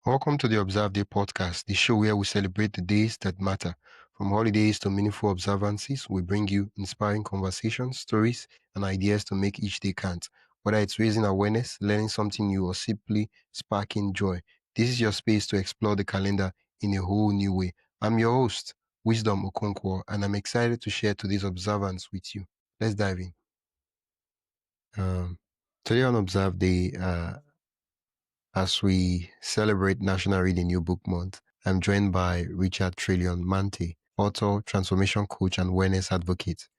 Welcome to the Observe Day podcast, the show where we celebrate the days that matter. From holidays to meaningful observances, we bring you inspiring conversations, stories, and ideas to make each day count. Whether it's raising awareness, learning something new, or simply sparking joy, this is your space to explore the calendar in a whole new way. I'm your host, Wisdom Okonkwo, and I'm excited to share today's observance with you. Let's dive in. Um, Today on Observe Day, as we celebrate National Read a New Book Month, I'm joined by Richard Trillion Mantey, author, transformation coach, and wellness advocate.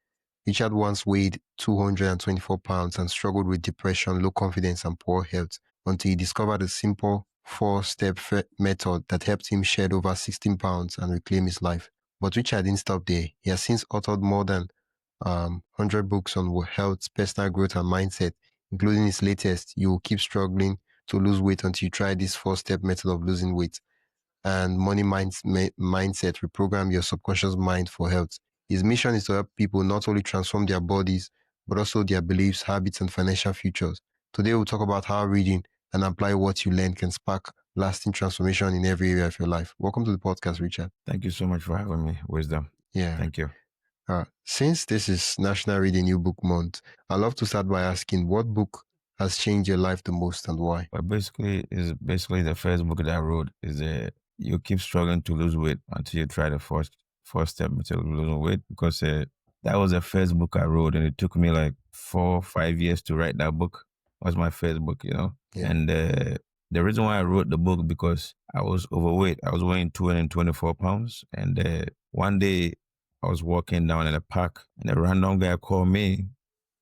Richard once weighed 224 pounds and struggled with depression, low confidence, and poor health until he discovered a simple four-step method that helped him shed over 16 pounds and reclaim his life. But Richard didn't stop there. He has since authored more than 100 books on health, personal growth, and mindset, including his latest, You Will Keep Struggling to Lose Weight Until You Try This Four-Step Method of Losing Weight, and Mindset, Reprogram Your Subconscious Mind for Health. His mission is to help people not only transform their bodies, but also their beliefs, habits, and financial futures. Today, we'll talk about how reading and apply what you learn can spark lasting transformation in every area of your life. Welcome to the podcast, Richard. Thank you so much for having me, Wisdom. Yeah. Thank you. Since this is National Read a New Book Month, I'd love to start by asking what book has changed your life the most and why? But basically the first book that I wrote is You Keep Struggling to Lose Weight Until You Try the first step to losing weight, because that was the first book I wrote, and it took me like 4 or 5 years to write that book. It was my first book, Yeah. And the reason why I wrote the book, because I was overweight. I was weighing 224 pounds, and one day I was walking down in the park, and a random guy called me.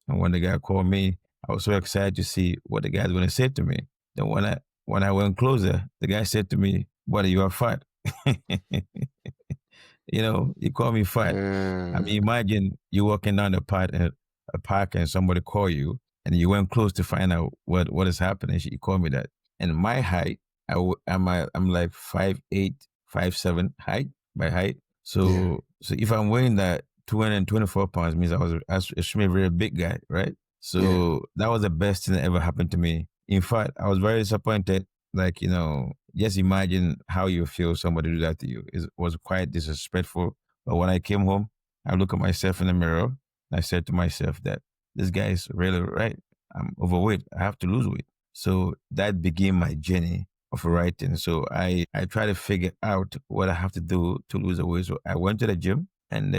And when the guy called me, I was so excited to see what the guy's going to say to me. Then when I went closer, the guy said to me, "Buddy, you are fat." He called me fat. I mean, imagine you walking down a park and somebody call you, and you went close to find out what is happening. He called me that. And my height, I'm like 5'8", 5'7" height by height. So if I'm weighing that 224 pounds, means I was extremely very big guy, right? So that was the best thing that ever happened to me. In fact, I was very disappointed. Like, just imagine how you feel somebody do that to you. It was quite disrespectful. But when I came home, I looked at myself in the mirror and I said to myself that this guy is really right. I'm overweight. I have to lose weight. So that began my journey of writing. So I try to figure out what I have to do to lose the weight. So I went to the gym, and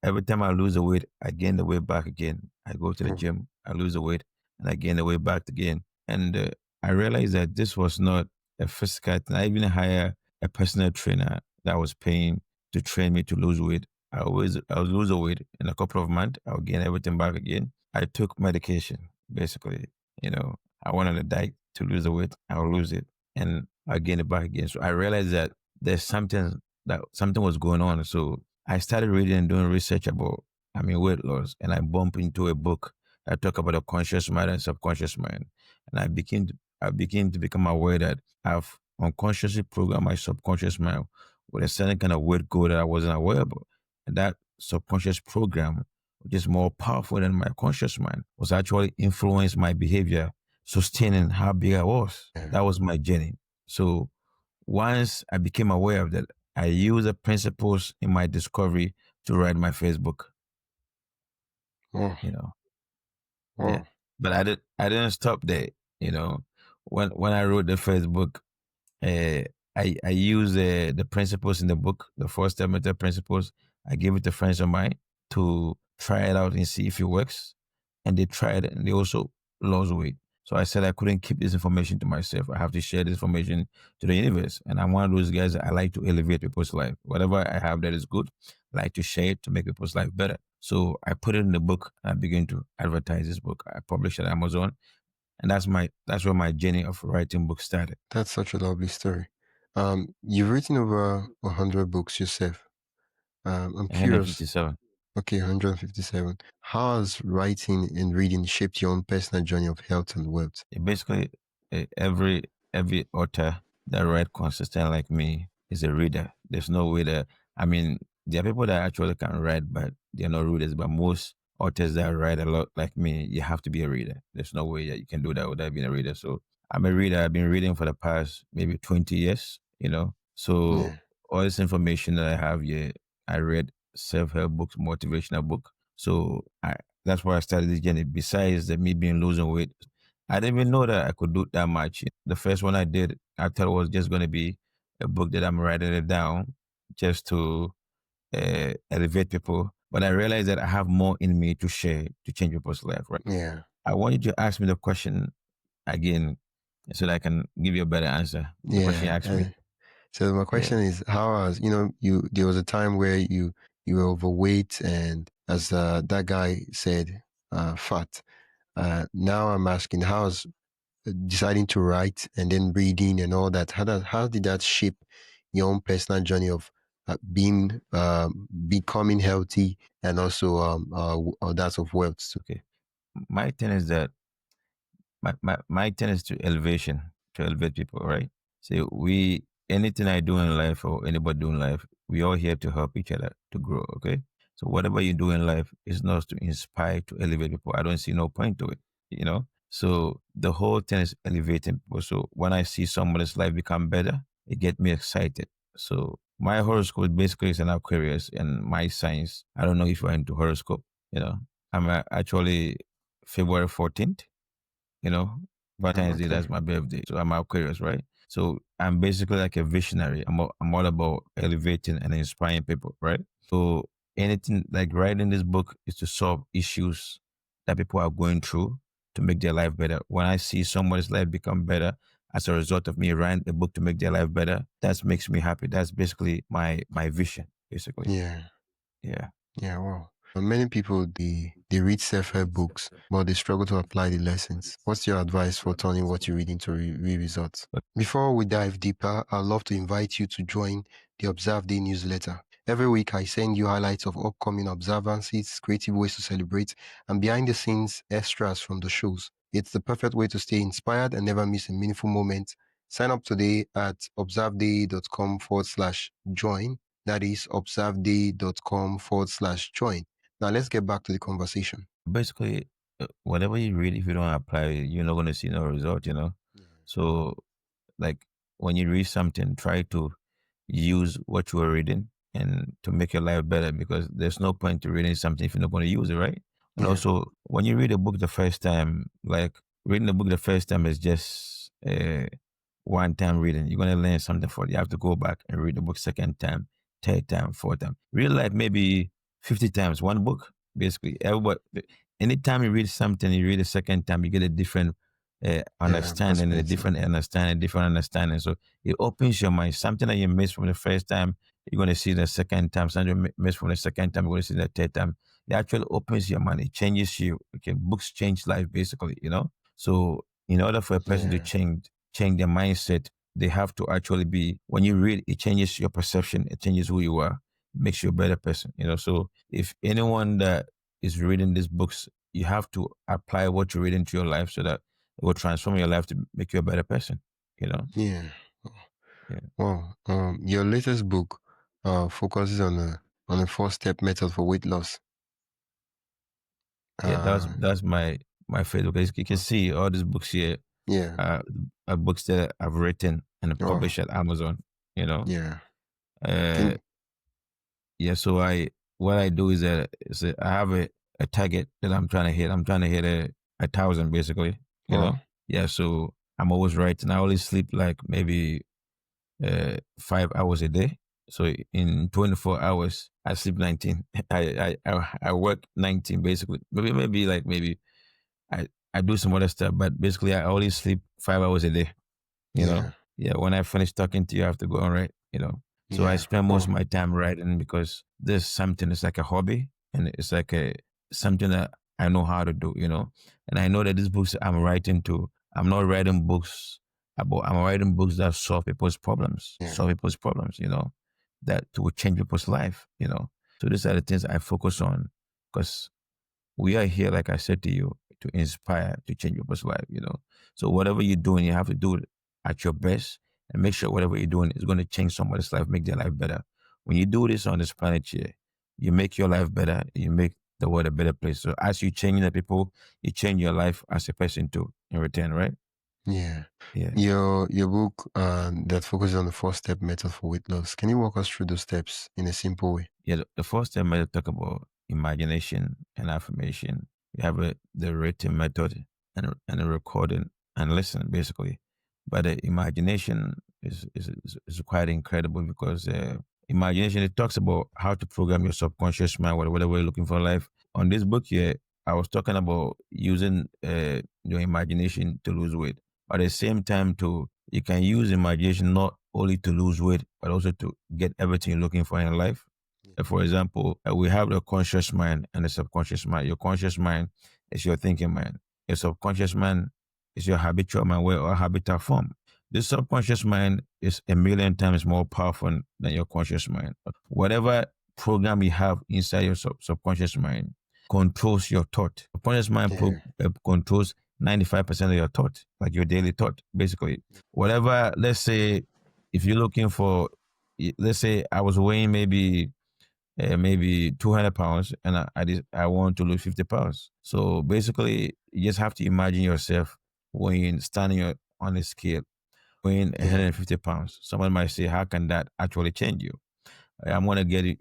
every time I lose the weight, I gain the weight back again. I go to the gym, I lose the weight, and I gain the weight back again. And I realized that this was not a physical thing. I even hired a personal trainer that was paying to train me to lose weight. I would lose the weight in a couple of months. I'll gain everything back again. I took medication, basically. I went on a diet to lose the weight. I'll lose it, and I gain it back again. So I realized that there's something was going on. So I started reading and doing research about, weight loss, and I bumped into a book that talk about the conscious mind and subconscious mind, and I began to become aware that I've unconsciously programmed my subconscious mind with a certain kind of weight goal that I wasn't aware about, and that subconscious program, which is more powerful than my conscious mind, was actually influenced my behavior, sustaining how big I was. That was my journey. So once I became aware of that, I used the principles in my discovery to write my first book. Yeah. But I didn't stop there. When I wrote the first book, I used the principles in the book, the four-step method principles. I gave it to friends of mine to try it out and see if it works. And they tried it, and they also lost weight. So I said I couldn't keep this information to myself. I have to share this information to the universe. And I'm one of those guys that I like to elevate people's life. Whatever I have that is good, I like to share it to make people's life better. So I put it in the book, and I began to advertise this book. I published it on Amazon. And that's where my journey of writing books started. That's such a lovely story. You've written over 100 books yourself. I'm curious. 157. Okay, 157. How has writing and reading shaped your own personal journey of health and wealth? Basically, every author that write consistent like me is a reader. There's no way that, there are people that actually can write, but they're not readers. But most authors that write a lot like me, you have to be a reader. There's no way that you can do that without being a reader. So I'm a reader. I've been reading for the past maybe 20 years, So Yeah. all this information that I have here, I read self-help books, motivational book. So that's why I started this journey. Besides the me being losing weight, I didn't even know that I could do that much. The first one I did, I thought it was just going to be a book that I'm writing it down just to elevate people. But I realized that I have more in me to share to change people's life, right? Yeah. I want you to ask me the question again so that I can give you a better answer. The question you Yeah. asked me. So my Yeah. question is, how has, you there was a time where you were overweight, and as that guy said, fat. Now I'm asking, how's deciding to write and then reading and all that, how did that shape your own personal journey of being becoming healthy, and also that of wealth too? Okay. My thing is that my thing is to elevate people, right? So anything I do in life or anybody do in life, we all here to help each other to grow, okay? So whatever you do in life is not to inspire, to elevate people. I don't see no point to it. So the whole thing is elevating people. So when I see somebody's life become better, it get me excited. So my horoscope basically is an Aquarius, and my signs, I don't know if you're into horoscope, you know. I'm actually February 14th, you know, Valentine's Day, Okay. that's my birthday. So I'm Aquarius, right? So I'm basically like a visionary. I'm all about elevating and inspiring people, right? So anything like writing this book is to solve issues that people are going through to make their life better. When I see somebody's life become better as a result of me writing a book to make their life better, that makes me happy. That's basically my vision, basically. Yeah. Yeah. Yeah. Wow. Many people, they read self-help books, but they struggle to apply the lessons. What's your advice for turning what you read into real results? Before we dive deeper, I'd love to invite you to join the Observe Day newsletter. Every week, I send you highlights of upcoming observances, creative ways to celebrate, and behind the scenes extras from the shows. It's the perfect way to stay inspired and never miss a meaningful moment. Sign up today at observeday.com/join. That is observeday.com/join. Now let's get back to the conversation. Basically, whatever you read, if you don't apply it, you're not going to see no result. Yeah. So, like, when you read something, try to use what you are reading and to make your life better, because there's no point to reading something if you're not going to use it, right? And Yeah. also, when you read a book the first time, like reading a book the first time is just one time reading. You're going to learn something for it. You have to go back and read the book second time, third time, fourth time. Real life, maybe 50 times, one book, basically. Everybody, anytime you read something, you read a second time, you get a different Yeah. understanding, a Perspective. different understanding, different understanding. So it opens your mind. Something that you missed from the first time, you're going to see the second time. Something you missed from the second time, you're going to see the third time. It actually opens your mind. It changes you. Okay, books change life, basically. So in order for a person to Yeah. change their mindset, they have to actually be, when you read, it changes your perception. It changes who you are, makes you a better person. So if anyone that is reading these books, you have to apply what you read into your life so that it will transform your life to make you a better person. You know? Yeah. Yeah. Wow. Your latest book focuses on a four-step method for weight loss. Yeah, that's Uh, that's my favorite. Because you can see all these books here yeah. are books that I've written and Oh, published at Amazon. You know, yeah. uh, Can yeah. So what I do is I have a target that I'm trying to hit. I'm trying to hit a thousand, basically. You Wow. know, yeah. So I'm always writing. I only sleep like maybe 5 hours a day. So in 24 hours, I sleep 19. I work 19 basically. Maybe I do some other stuff, but basically I only sleep 5 hours a day. You know, Yeah. yeah. When I finish talking to you, I have to go on right. So I Yeah. spend most Wow. of my time writing because there's something. It's like a hobby, and it's like a something that I know how to do. And I know that these books I'm writing to, I'm not writing books about. I'm writing books that solve people's problems, Yeah. solve people's problems. That will change people's life. So these are the things I focus on because we are here, like I said to you, to inspire, to change people's life. So whatever you're doing, you have to do it at your best and make sure whatever you're doing is going to change somebody's life, make their life better. When you do this on this planet here, you make your life better, you make the world a better place. So as you change the people, you change your life as a person too in return, right? Yeah. Yeah. Your book that focuses on the 4-step method for weight loss. Can you walk us through those steps in a simple way? Yeah, the first time I talk about imagination and affirmation. We have the written method and a recording and listen basically. But the imagination is quite incredible because imagination, it talks about how to program your subconscious mind, whatever you're looking for in life. On this book here, I was talking about using your imagination to lose weight. At the same time, too, you can use imagination not only to lose weight, but also to get everything you're looking for in life. For example, we have the conscious mind and the subconscious mind. Your conscious mind is your thinking mind. Your subconscious mind is your habitual mind where or habitat form. The subconscious mind is a million times more powerful than your conscious mind. Whatever program you have inside your subconscious mind controls your thought. Subconscious mind Yeah. controls 95% of your thought, like your daily thought, basically. Whatever, let's say, if you're looking for, let's say I was weighing maybe 200 pounds and I want to lose 50 pounds. So basically, you just have to imagine yourself when standing on a scale, weighing Yeah. 150 pounds. Someone might say, how can that actually change you? I'm going to get it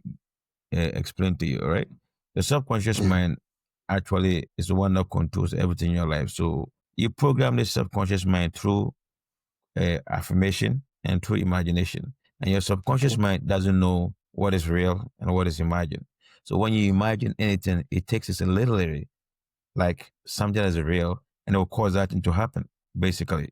explained to you, all right? The subconscious Yeah. mind actually is the one that controls everything in your life. So you program the subconscious mind through affirmation and through imagination. And your subconscious Okay. mind doesn't know what is real and what is imagined. So when you imagine anything, it takes it literally like something that is real and it will cause that thing to happen, basically.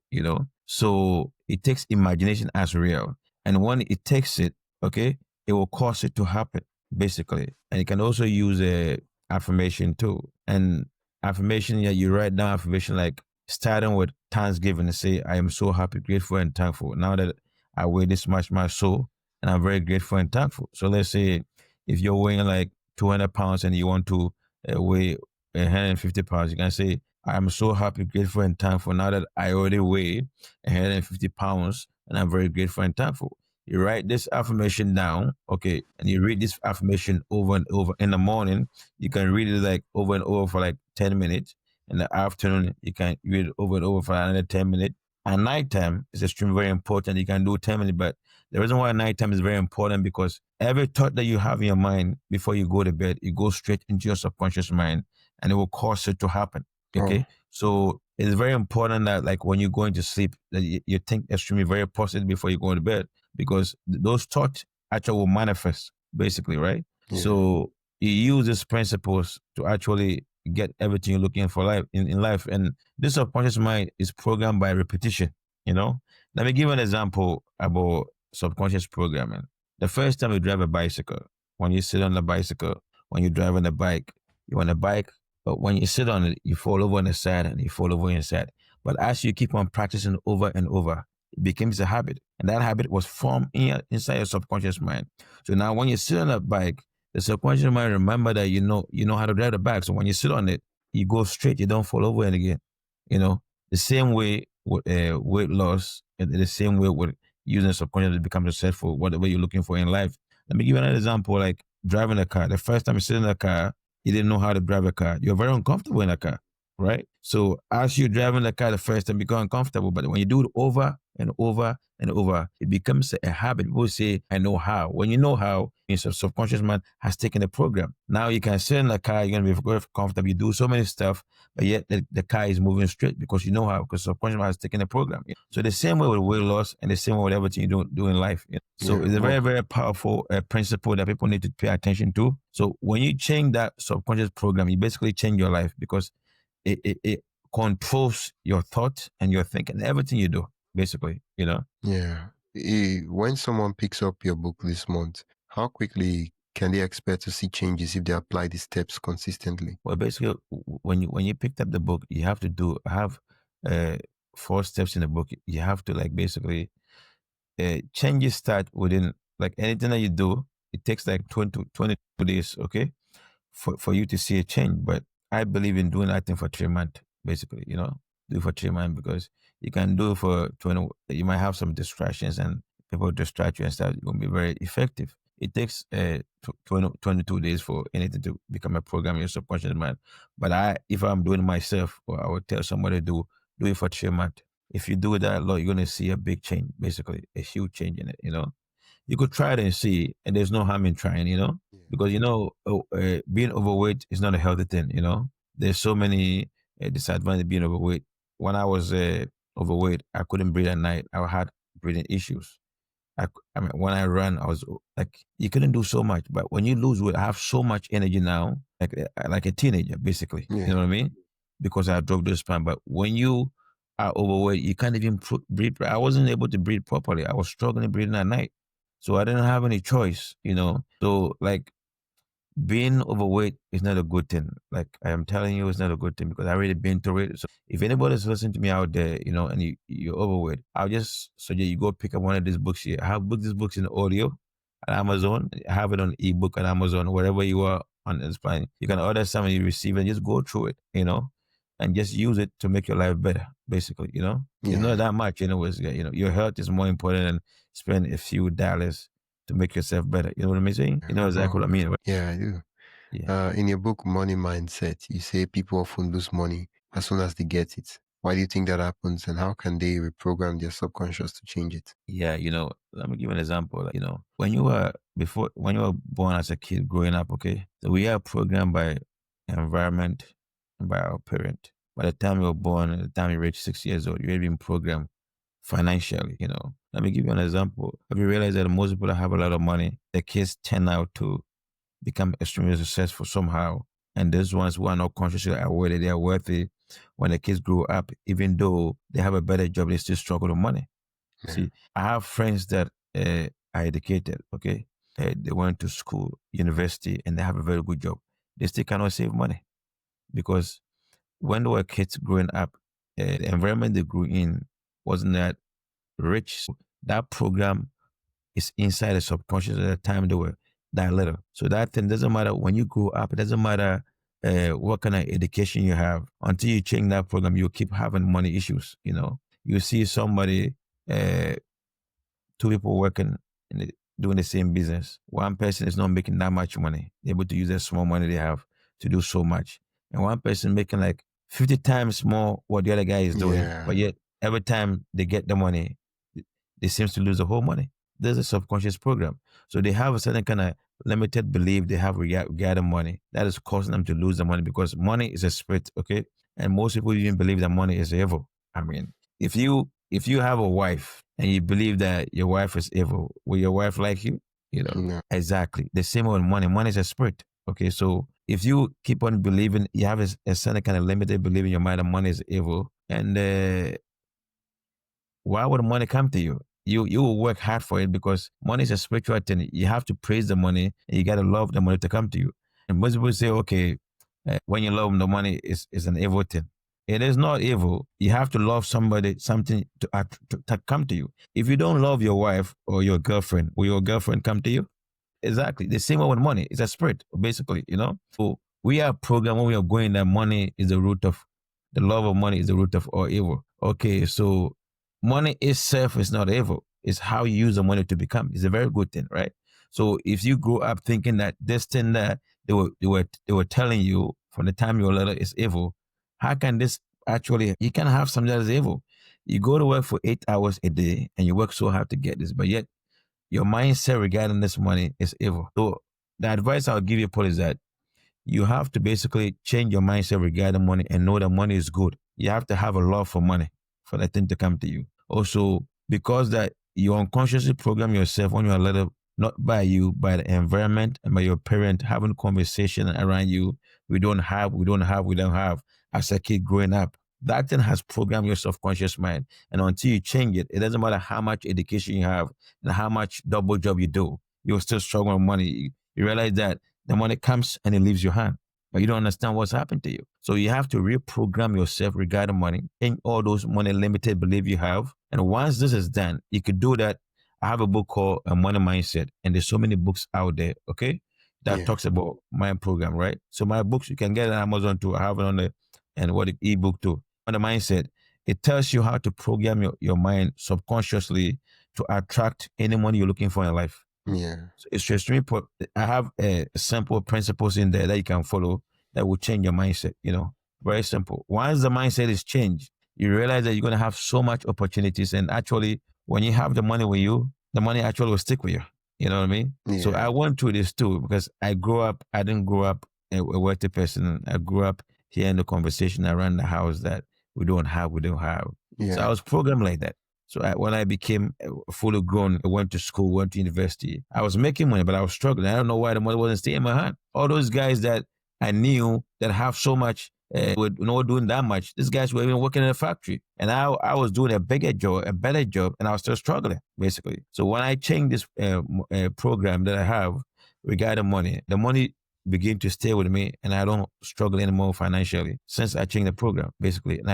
So it takes imagination as real. And when it takes it, okay, it will cause it to happen, basically. And you can also use a affirmation too. And affirmation, yeah, you write down affirmation like starting with Thanksgiving and say, I am so happy, grateful, and thankful. Now that I weigh this much my soul, and I'm very grateful and thankful. So let's say if you're weighing like 200 pounds and you want to weigh 150 pounds, you can say, I'm so happy, grateful, and thankful now that I already weigh 150 pounds and I'm very grateful and thankful. You write this affirmation down, okay, and you read this affirmation over and over. In the morning, you can read it like over and over for like 10 minutes. In the afternoon, you can read it over and over for another 10 minutes. At nighttime, it's extremely very important. You can do 10 minutes, but the reason why nighttime is very important because every thought that you have in your mind before you go to bed, it goes straight into your subconscious mind and it will cause it to happen. Oh, Okay. So it's very important that like when you're going to sleep, that you think extremely very positive before you go to bed because those thoughts actually will manifest basically, right? yeah. So you use these principles to actually get everything you're looking for life in life. And this subconscious mind is programmed by repetition. Let me give an example about subconscious programming. The first time you drive a bicycle, when you sit on the bicycle, when you're driving a bike, you're on a bike, but when you sit on it, you fall over on the side and you fall over on the side. But as you keep on practicing over and over, it becomes a habit. And that habit was formed inside your subconscious mind. So now when you sit on a bike, the subconscious mind remember that you know how to drive the bike. So when you sit on it, you go straight, you don't fall over it again. You know, the same way with weight loss, and the same way with using subconscious to become successful, whatever you're looking for in life. Let me give you another example, like driving a car. The first time you sit in a car, you didn't know how to drive a car. You're very uncomfortable in a car, right? So as you're driving the car the first time, you become uncomfortable. But when you do it over and over and over, it becomes a habit. People say, I know how. When you know how, your subconscious mind has taken the program. Now you can sit in the car, you're going to be very comfortable. You do so many stuff, but yet the car is moving straight because you know how, because subconscious mind has taken the program. So the same way with weight loss and the same way with everything you do in life. So Yeah. it's a very, Well, very powerful principle that people need to pay attention to. So when you change that subconscious program, you basically change your life because it controls your thought and your thinking, everything you do, basically. yeah. When someone picks up your book this month, how quickly can they expect to see changes if they apply these steps consistently? Well, basically, when you picked up the book, you have to have uh, 4 steps in the book. You have to like basically changes start within like anything that you do. It takes like 22 days, okay, for you to see a change. But I believe in doing that thing for 3 months, basically. Do it for 3 months because you can do it for 20. You might have some distractions and people distract you and stuff. It won't be very effective. It takes 22 days for anything to become a program in your subconscious mind. But if I'm doing it myself, or I would tell somebody to do it for 3 months. If you do that a lot, you're gonna see a big change, basically a huge change in it. You could try it and see, and there's no harm in trying. Yeah. Because being overweight is not a healthy thing. There's so many disadvantages being overweight. When I was overweight, I couldn't breathe at night. I had breathing issues. I mean, when I ran, I was like, you couldn't do so much. But when you lose weight, I have so much energy now, like a teenager, basically. You Yeah. know what I mean? Because I dropped this span. But when you are overweight, you can't even breathe. I wasn't able to breathe properly. I was struggling breathing at night. So I didn't have any choice. So, like, being overweight is not a good thing. Like, I am telling you, it's not a good thing because I already been through it. So if anybody's listening to me out there, and you're overweight, I'll just suggest you go pick up one of these books here. I have booked these books in audio at Amazon. I have it on ebook at Amazon, wherever you are on this planet. You can order some and you receive and just go through it, and just use it to make your life better, basically. It's not Yeah. that much, your health is more important than spend a few dollars to make yourself better. You know what I'm saying? You know exactly Wow. what I mean, right? Yeah, I do. Yeah. In your book, Money Mindset, you say people often lose money as soon as they get it. Why do you think that happens, and how can they reprogram their subconscious to change it? Yeah, let me give you an example. Like, when you were born as a kid growing up, okay? So we are programmed by environment and by our parent. By the time you were born, at the time you reach 6 years old, you're being programmed financially. Let me give you an example. Have you realized that most people that have a lot of money, their kids turn out to become extremely successful somehow. And those ones who are not consciously aware that they are worthy, when the kids grow up, even though they have a better job, they still struggle with money. Yeah. See, I have friends that are educated, okay? They went to school, university, and they have a very good job. They still cannot save money because when they were kids growing up, the environment they grew in wasn't that rich. So that program is inside the subconscious at the time they were that little. So that thing doesn't matter when you grow up. It doesn't matter what kind of education you have. Until you change that program, you keep having money issues. You see somebody, uh, two people working doing the same business. One person is not making that much money, able to use the small money they have to do so much, and one person making like 50 times more what the other guy is doing. Yeah. But yet, every time they get the money, they seems to lose the whole money. There's a subconscious program. So they have a certain kind of limited belief they have regarding money that is causing them to lose the money because money is a spirit, okay? And most people even believe that money is evil. I mean, if you have a wife and you believe that your wife is evil, will your wife like you? No. Exactly. The same with money. Money is a spirit. Okay, so if you keep on believing, you have a certain kind of limited belief in your mind that money is evil, and why would money come to you? You will work hard for it because money is a spiritual thing. You have to praise the money and you got to love the money to come to you. And most people say, okay, when you love the money is an evil thing. It is not evil. You have to love somebody, something to come to you. If you don't love your wife or your girlfriend, will your girlfriend come to you? Exactly. The same way with money. It's a spirit, basically. So we are programmed when we are going that money is the love of money is the root of all evil. Okay, so money itself is not evil. It's how you use the money to become. It's a very good thing, right? So if you grow up thinking that this thing that they were telling you from the time you were little is evil, how can this actually you can have something that is evil? You go to work for 8 hours a day and you work so hard to get this, but yet your mindset regarding this money is evil. So the advice I'll give you, Paul, is that you have to basically change your mindset regarding money and know that money is good. You have to have a love for money for that thing to come to you. Also, because that you unconsciously program yourself when you're little, not by you, by the environment and by your parent having conversation around you. We don't have. As a kid growing up, that thing has programmed your subconscious mind. And until you change it, it doesn't matter how much education you have and how much double job you do, you're still struggling with money. You realize that the money comes and it leaves your hand, but you don't understand what's happened to you. So you have to reprogram yourself regarding money and all those money limited belief you have. And once this is done, you could do that. I have a book called A Money Mindset, and there's so many books out there, okay, that Yeah. talks about mind program, right? So my books you can get it on Amazon too. I have it on the and what the ebook too. On the mindset, it tells you how to program your mind subconsciously to attract any money you're looking for in life. Yeah. So it's extremely important. I have simple principles in there that you can follow that will change your mindset. Very simple. Once the mindset is changed, you realize that you're going to have so much opportunities. And actually, when you have the money with you, the money actually will stick with you. You know what I mean? So I Yeah. went through this too because I didn't grow up a wealthy person. I grew up hearing the conversation around the house that we don't have, we don't have. So I Yeah. was programmed like that. So when I became fully grown, I went to school, went to university. I was making money, but I was struggling. I don't know why the money wasn't staying in my hand. All those guys that I knew that have so much were not doing that much. These guys were even working in a factory, and I was doing a bigger job, a better job, and I was still struggling basically. So when I changed this program that I have regarding money, the money began to stay with me, and I don't struggle anymore financially since I changed the program basically. And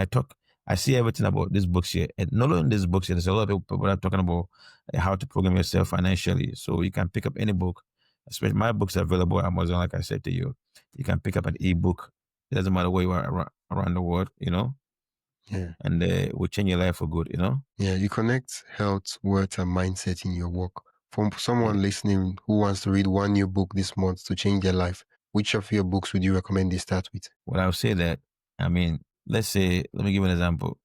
I see everything about these books here, and not only these books here. There's a lot of people that are talking about how to program yourself financially. So you can pick up any book. Especially my books are available on Amazon, like I said to you. You can pick up an ebook. It doesn't matter where you are around the world, Yeah. and will change your life for good. Yeah. You connect health, worth, and mindset in your work. For Yeah. someone listening who wants to read one new book this month to change their life, which of your books would you recommend they start with? Well, I'll say that, I mean, let's say, let me give an example.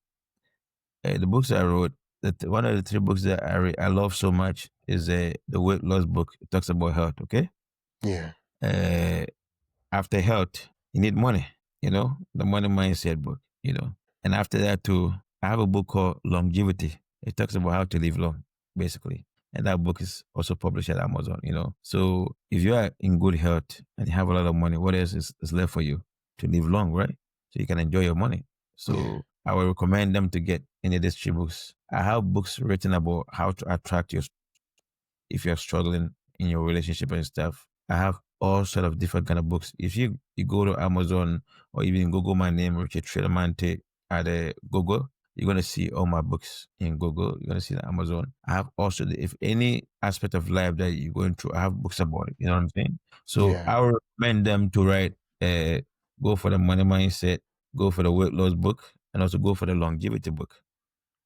The books I wrote, one of the three books that I love so much is the weight loss book. It talks about health, okay? Yeah. Uh, After health, you need money, the money mindset book. And after that too, I have a book called Longevity. It talks about how to live long, basically. And that book is also published at Amazon. So if you are in good health and you have a lot of money, what else is left for you? To live long, right? So you can enjoy your money. Yeah. So I would recommend them to get any of these three books. I have books written about how to attract your if you're struggling in your relationship and stuff. I have all sort of different kind of books. If you go to Amazon or even Google my name, Richard Trillion Mantey, at Google, you're gonna see all my books in Google. You're gonna see it on Amazon. I have also if any aspect of life that you're going through, I have books about it. You know what I'm saying? So Yeah. I would recommend them to write go for the money mindset, go for the weight loss book, and also go for the longevity book.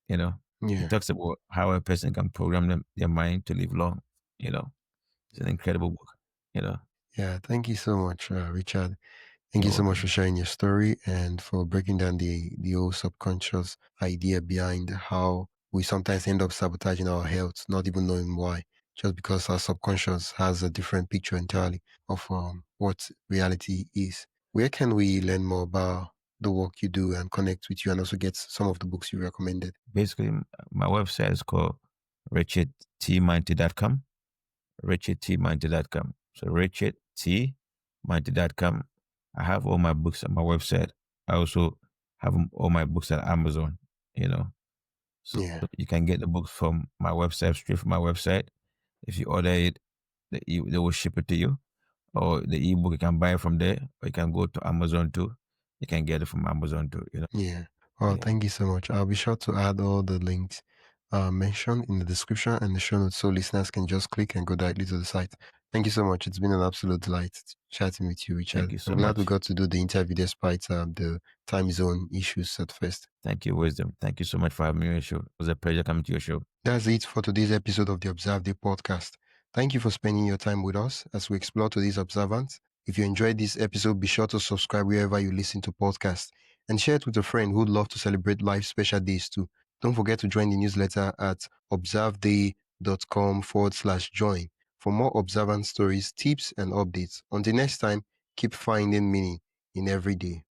You know, it Yeah. talks about how a person can program their mind to live long. You know, it's an incredible book. You know, Yeah. Thank you so much, Richard. Thank you you're so much for welcome. sharing your story and for breaking down the whole subconscious idea behind how we sometimes end up sabotaging our health, not even knowing why, just because our subconscious has a different picture entirely of what reality is. Where can we learn more about the work you do and connect with you and also get some of the books you recommended? Basically, my website is called richardtmantey.com. richardtmantey.com. So richardtmantey.com. I have all my books on my website. I also have all my books at Amazon. You know, so Yeah. you can get the books from my website straight from my website. If you order it, they will ship it to you. Or the ebook you can buy it from there, or you can go to Amazon too. You can get it from Amazon too. Yeah. Well, Yeah. thank you so much. I'll be sure to add all the links mentioned in the description and the show notes so listeners can just click and go directly to the site. Thank you so much. It's been an absolute delight chatting with you, Thank Richard. you I'm so glad we much. got to do the interview despite the time zone issues at first. Thank you, Wisdom. Thank you so much for having me on your show. It was a pleasure coming to your show. That's it for today's episode of the Observe Day podcast. Thank you for spending your time with us as we explore today's observance. If you enjoyed this episode, be sure to subscribe wherever you listen to podcasts and share it with a friend who'd love to celebrate life's special days too. Don't forget to join the newsletter at observeday.com/join for more observance stories, tips, and updates. Until next time, keep finding meaning in every day.